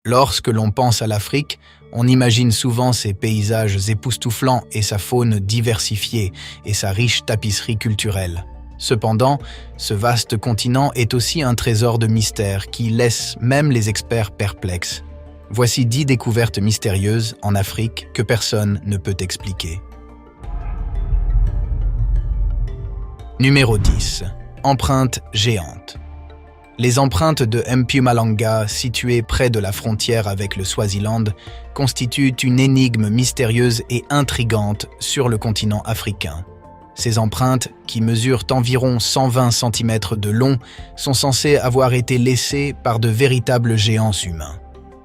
Lorsque l'on pense à l'Afrique, on imagine souvent ses paysages époustouflants et sa faune diversifiée et sa riche tapisserie culturelle. Cependant, ce vaste continent est aussi un trésor de mystère qui laisse même les experts perplexes. Voici 10 découvertes mystérieuses en Afrique que personne ne peut expliquer. Numéro 10. Empreintes géantes. Les empreintes de Mpumalanga, situées près de la frontière avec le Swaziland, constituent une énigme mystérieuse et intrigante sur le continent africain. Ces empreintes, qui mesurent environ 120 cm de long, sont censées avoir été laissées par de véritables géants humains.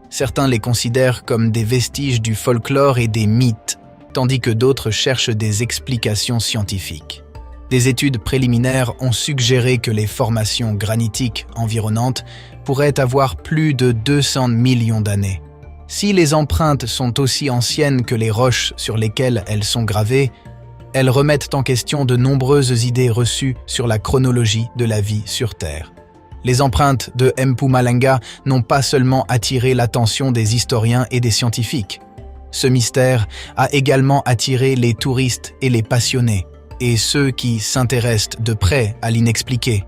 Certains les considèrent comme des vestiges du folklore et des mythes, tandis que d'autres cherchent des explications scientifiques. Des études préliminaires ont suggéré que les formations granitiques environnantes pourraient avoir plus de 200 millions d'années. Si les empreintes sont aussi anciennes que les roches sur lesquelles elles sont gravées, elles remettent en question de nombreuses idées reçues sur la chronologie de la vie sur Terre. Les empreintes de Mpumalanga n'ont pas seulement attiré l'attention des historiens et des scientifiques. Ce mystère a également attiré les touristes et les passionnés, et ceux qui s'intéressent de près à l'inexpliqué.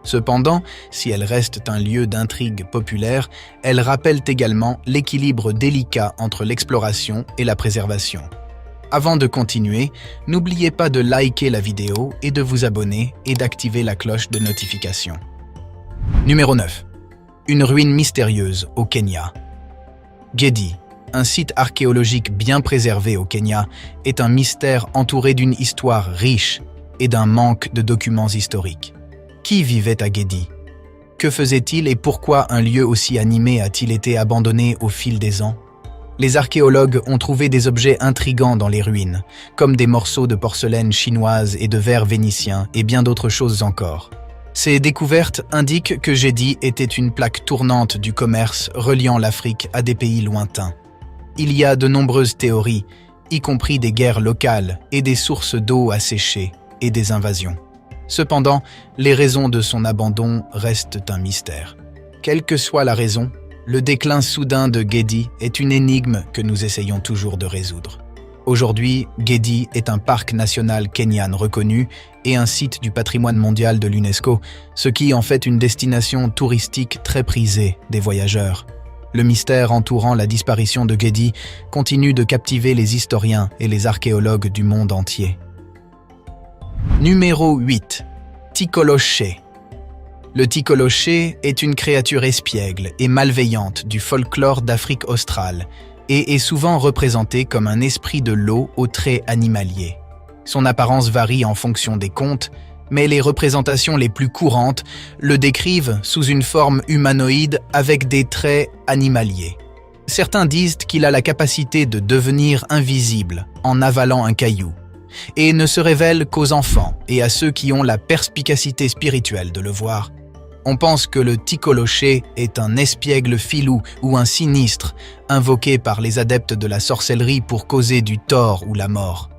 Cependant, si elles restent un lieu d'intrigue populaire, elles rappellent également l'équilibre délicat entre l'exploration et la préservation. Avant de continuer, n'oubliez pas de liker la vidéo et de vous abonner et d'activer la cloche de notification. Numéro 9. Une ruine mystérieuse au Kenya. Gedi, un site archéologique bien préservé au Kenya, est un mystère entouré d'une histoire riche et d'un manque de documents historiques. Qui vivait à Gedi? Que faisait-il et pourquoi un lieu aussi animé a-t-il été abandonné au fil des ans? Les archéologues ont trouvé des objets intrigants dans les ruines, comme des morceaux de porcelaine chinoise et de verre vénitien et bien d'autres choses encore. Ces découvertes indiquent que Gedi était une plaque tournante du commerce reliant l'Afrique à des pays lointains. Il y a de nombreuses théories, y compris des guerres locales et des sources d'eau asséchées et des invasions. Cependant, les raisons de son abandon restent un mystère. Quelle que soit la raison, le déclin soudain de Gedi est une énigme que nous essayons toujours de résoudre. Aujourd'hui, Gedi est un parc national kenyan reconnu et un site du patrimoine mondial de l'UNESCO, ce qui en fait une destination touristique très prisée des voyageurs. Le mystère entourant la disparition de Gedi continue de captiver les historiens et les archéologues du monde entier. Numéro 8. Tikoloché. Le Tikoloché est une créature espiègle et malveillante du folklore d'Afrique australe et est souvent représenté comme un esprit de l'eau aux traits animaliers. Son apparence varie en fonction des contes, mais les représentations les plus courantes le décrivent sous une forme humanoïde avec des traits animaliers. Certains disent qu'il a la capacité de devenir invisible en avalant un caillou, et ne se révèle qu'aux enfants et à ceux qui ont la perspicacité spirituelle de le voir. On pense que le Tikoloché est un espiègle filou ou un sinistre, invoqué par les adeptes de la sorcellerie pour causer du tort ou la mort.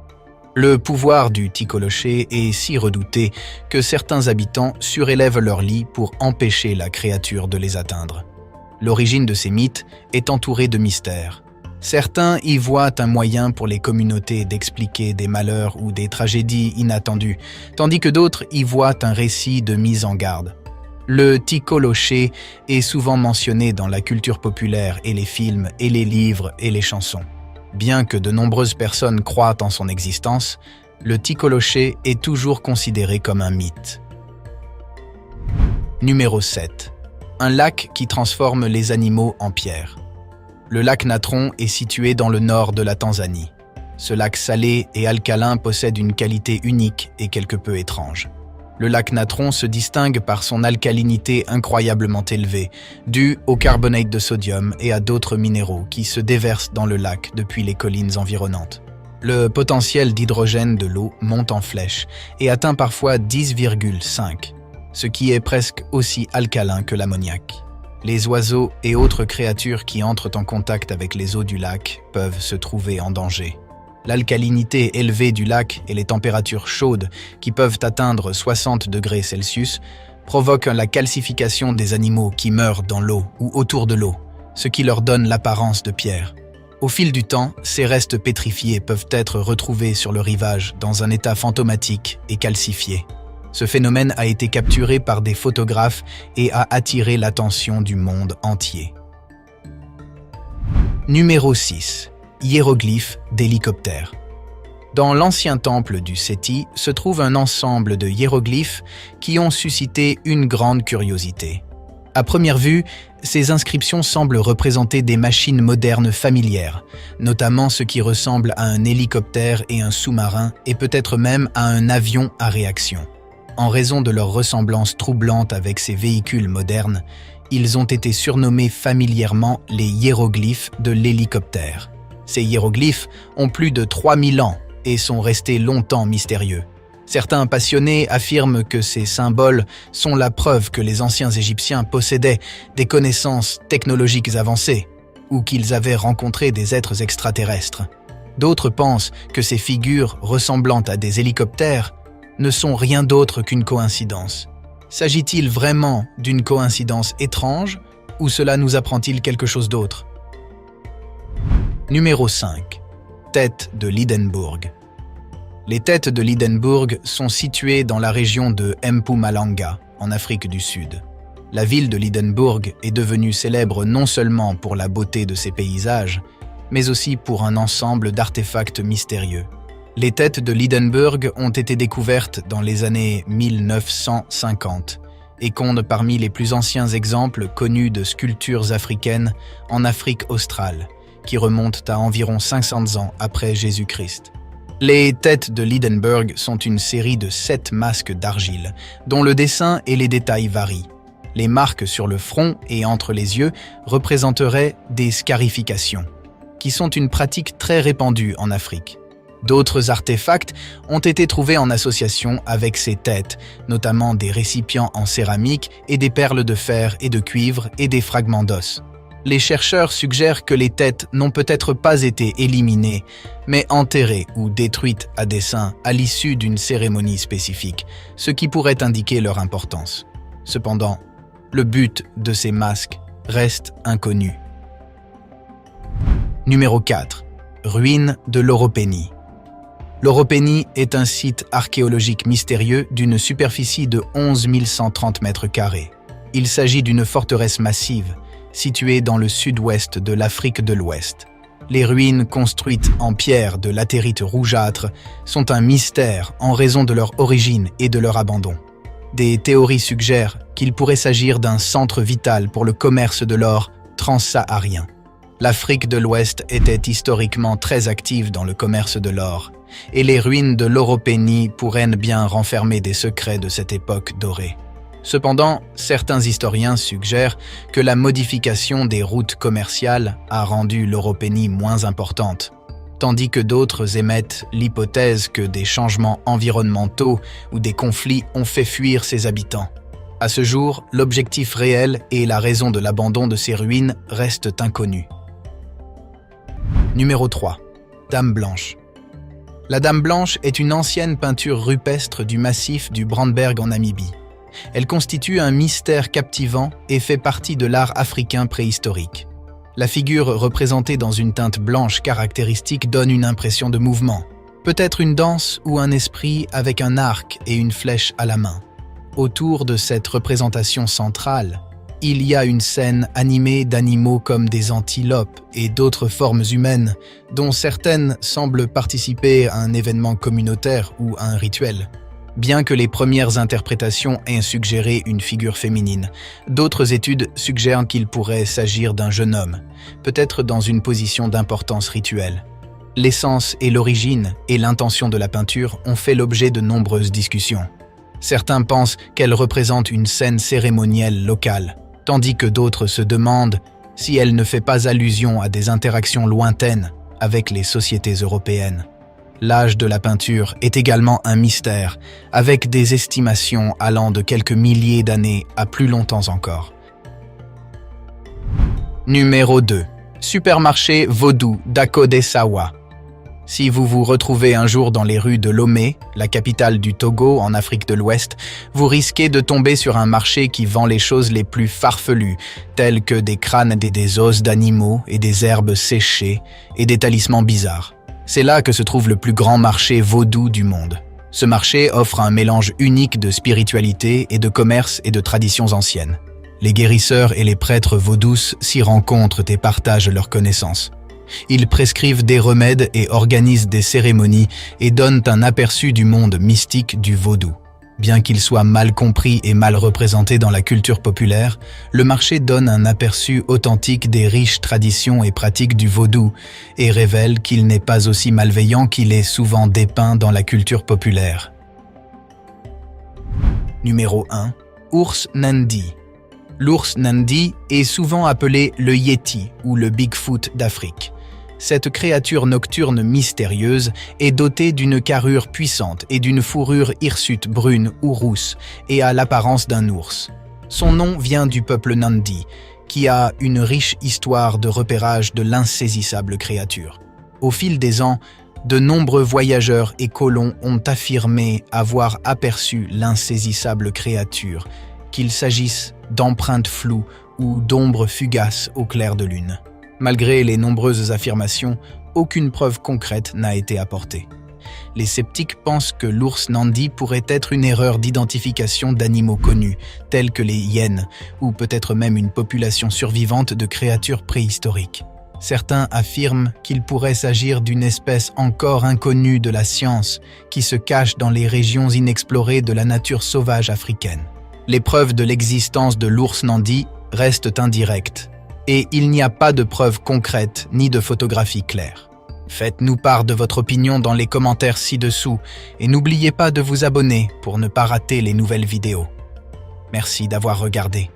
Le pouvoir du Tikoloché est si redouté que certains habitants surélèvent leur lit pour empêcher la créature de les atteindre. L'origine de ces mythes est entourée de mystères. Certains y voient un moyen pour les communautés d'expliquer des malheurs ou des tragédies inattendues, tandis que d'autres y voient un récit de mise en garde. Le Tikoloché est souvent mentionné dans la culture populaire et les films et les livres et les chansons. Bien que de nombreuses personnes croient en son existence, le Tikoloché est toujours considéré comme un mythe. Numéro 7. Un lac qui transforme les animaux en pierre. Le lac Natron est situé dans le nord de la Tanzanie. Ce lac salé et alcalin possède une qualité unique et quelque peu étrange. Le lac Natron se distingue par son alcalinité incroyablement élevée, due au carbonate de sodium et à d'autres minéraux qui se déversent dans le lac depuis les collines environnantes. Le potentiel d'hydrogène de l'eau monte en flèche et atteint parfois 10,5, ce qui est presque aussi alcalin que l'ammoniac. Les oiseaux et autres créatures qui entrent en contact avec les eaux du lac peuvent se trouver en danger. L'alcalinité élevée du lac et les températures chaudes, qui peuvent atteindre 60 degrés Celsius, provoquent la calcification des animaux qui meurent dans l'eau ou autour de l'eau, ce qui leur donne l'apparence de pierre. Au fil du temps, ces restes pétrifiés peuvent être retrouvés sur le rivage dans un état fantomatique et calcifié. Ce phénomène a été capturé par des photographes et a attiré l'attention du monde entier. Numéro 6. Hiéroglyphes d'hélicoptères. Dans l'ancien temple du Séti se trouve un ensemble de hiéroglyphes qui ont suscité une grande curiosité. À première vue, ces inscriptions semblent représenter des machines modernes familières, notamment ce qui ressemble à un hélicoptère et un sous-marin et peut-être même à un avion à réaction. En raison de leur ressemblance troublante avec ces véhicules modernes, ils ont été surnommés familièrement les hiéroglyphes de l'hélicoptère. Ces hiéroglyphes ont plus de 3000 ans et sont restés longtemps mystérieux. Certains passionnés affirment que ces symboles sont la preuve que les anciens Égyptiens possédaient des connaissances technologiques avancées ou qu'ils avaient rencontré des êtres extraterrestres. D'autres pensent que ces figures ressemblant à des hélicoptères ne sont rien d'autre qu'une coïncidence. S'agit-il vraiment d'une coïncidence étrange ou cela nous apprend-il quelque chose d'autre? Numéro 5. Tête de l'Hindenburg. Les têtes de l'Hindenburg sont situées dans la région de Mpumalanga, en Afrique du Sud. La ville de l'Hindenburg est devenue célèbre non seulement pour la beauté de ses paysages, mais aussi pour un ensemble d'artefacts mystérieux. Les têtes de l'Hindenburg ont été découvertes dans les années 1950 et comptent parmi les plus anciens exemples connus de sculptures africaines en Afrique australe, qui remontent à environ 500 ans après Jésus-Christ. Les têtes de l'Hindenburg sont une série de 7 masques d'argile, dont le dessin et les détails varient. Les marques sur le front et entre les yeux représenteraient des scarifications, qui sont une pratique très répandue en Afrique. D'autres artefacts ont été trouvés en association avec ces têtes, notamment des récipients en céramique et des perles de fer et de cuivre et des fragments d'os. Les chercheurs suggèrent que les têtes n'ont peut-être pas été éliminées, mais enterrées ou détruites à dessein à l'issue d'une cérémonie spécifique, ce qui pourrait indiquer leur importance. Cependant, le but de ces masques reste inconnu. Numéro 4. Ruines de l'Oropénie. L'Oropénie est un site archéologique mystérieux d'une superficie de 11 130 mètres carrés. Il s'agit d'une forteresse massive, située dans le sud-ouest de l'Afrique de l'Ouest. Les ruines construites en pierre de latérite rougeâtre sont un mystère en raison de leur origine et de leur abandon. Des théories suggèrent qu'il pourrait s'agir d'un centre vital pour le commerce de l'or transsaharien. L'Afrique de l'Ouest était historiquement très active dans le commerce de l'or, et les ruines de l'Oropénie pourraient bien renfermer des secrets de cette époque dorée. Cependant, certains historiens suggèrent que la modification des routes commerciales a rendu l'Oropénie moins importante, tandis que d'autres émettent l'hypothèse que des changements environnementaux ou des conflits ont fait fuir ses habitants. À ce jour, l'objectif réel et la raison de l'abandon de ces ruines restent inconnus. Numéro 3. Dame blanche. La Dame blanche est une ancienne peinture rupestre du massif du Brandberg en Namibie. Elle constitue un mystère captivant et fait partie de l'art africain préhistorique. La figure représentée dans une teinte blanche caractéristique donne une impression de mouvement, peut-être une danse ou un esprit avec un arc et une flèche à la main. Autour de cette représentation centrale, il y a une scène animée d'animaux comme des antilopes et d'autres formes humaines, dont certaines semblent participer à un événement communautaire ou à un rituel. Bien que les premières interprétations aient suggéré une figure féminine, d'autres études suggèrent qu'il pourrait s'agir d'un jeune homme, peut-être dans une position d'importance rituelle. L'essence et l'origine et l'intention de la peinture ont fait l'objet de nombreuses discussions. Certains pensent qu'elle représente une scène cérémonielle locale, tandis que d'autres se demandent si elle ne fait pas allusion à des interactions lointaines avec les sociétés européennes. L'âge de la peinture est également un mystère, avec des estimations allant de quelques milliers d'années à plus longtemps encore. Numéro 2. Supermarché vaudou d'Akodessawa. Si vous vous retrouvez un jour dans les rues de Lomé, la capitale du Togo en Afrique de l'Ouest, vous risquez de tomber sur un marché qui vend les choses les plus farfelues, telles que des crânes et des os d'animaux et des herbes séchées et des talismans bizarres. C'est là que se trouve le plus grand marché vaudou du monde. Ce marché offre un mélange unique de spiritualité et de commerce et de traditions anciennes. Les guérisseurs et les prêtres vaudous s'y rencontrent et partagent leurs connaissances. Ils prescrivent des remèdes et organisent des cérémonies et donnent un aperçu du monde mystique du vaudou. Bien qu'il soit mal compris et mal représenté dans la culture populaire, le marché donne un aperçu authentique des riches traditions et pratiques du vaudou et révèle qu'il n'est pas aussi malveillant qu'il est souvent dépeint dans la culture populaire. Numéro 1. Ours Nandi. L'ours Nandi est souvent appelé le Yéti ou le Bigfoot d'Afrique. Cette créature nocturne mystérieuse est dotée d'une carrure puissante et d'une fourrure hirsute brune ou rousse et a l'apparence d'un ours. Son nom vient du peuple Nandi, qui a une riche histoire de repérage de l'insaisissable créature. Au fil des ans, de nombreux voyageurs et colons ont affirmé avoir aperçu l'insaisissable créature, qu'il s'agisse d'empreintes floues ou d'ombres fugaces au clair de lune. Malgré les nombreuses affirmations, aucune preuve concrète n'a été apportée. Les sceptiques pensent que l'ours Nandi pourrait être une erreur d'identification d'animaux connus, tels que les hyènes, ou peut-être même une population survivante de créatures préhistoriques. Certains affirment qu'il pourrait s'agir d'une espèce encore inconnue de la science, qui se cache dans les régions inexplorées de la nature sauvage africaine. Les preuves de l'existence de l'ours Nandi restent indirectes, et il n'y a pas de preuves concrètes ni de photographies claires. Faites-nous part de votre opinion dans les commentaires ci-dessous et n'oubliez pas de vous abonner pour ne pas rater les nouvelles vidéos. Merci d'avoir regardé.